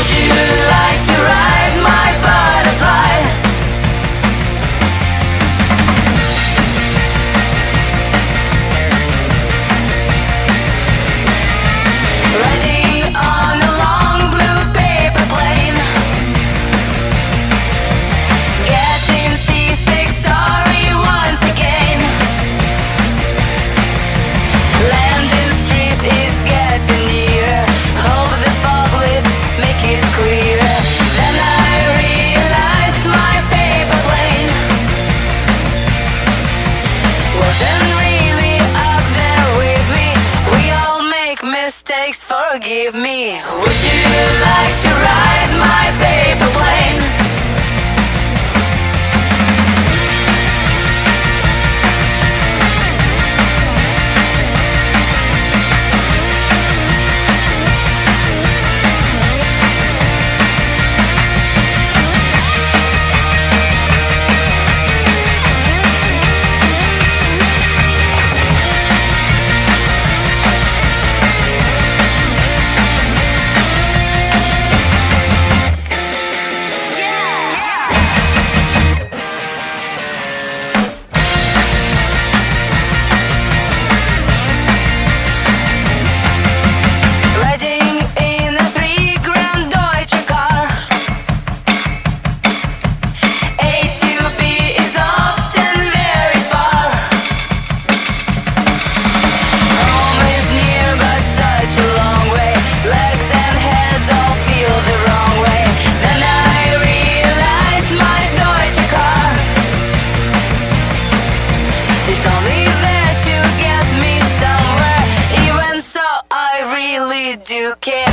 Would you like to ride my butterfly? Riding on a long blue paper plane, getting seasick, sorry once again. Landing strip is getting near, hope the fog lifts, make it clear. Then I realized my paper plane wasn't really up there with me. We all make mistakes, forgive me. Would you like to ride my paper plane? Riding in a 3 grand Deutsche car, A to B is often very far. Home is near but such a long way, legs and heads all feel the wrong way. Then I realized my Deutsche car is only there to get me somewhere. Even so, I really do care.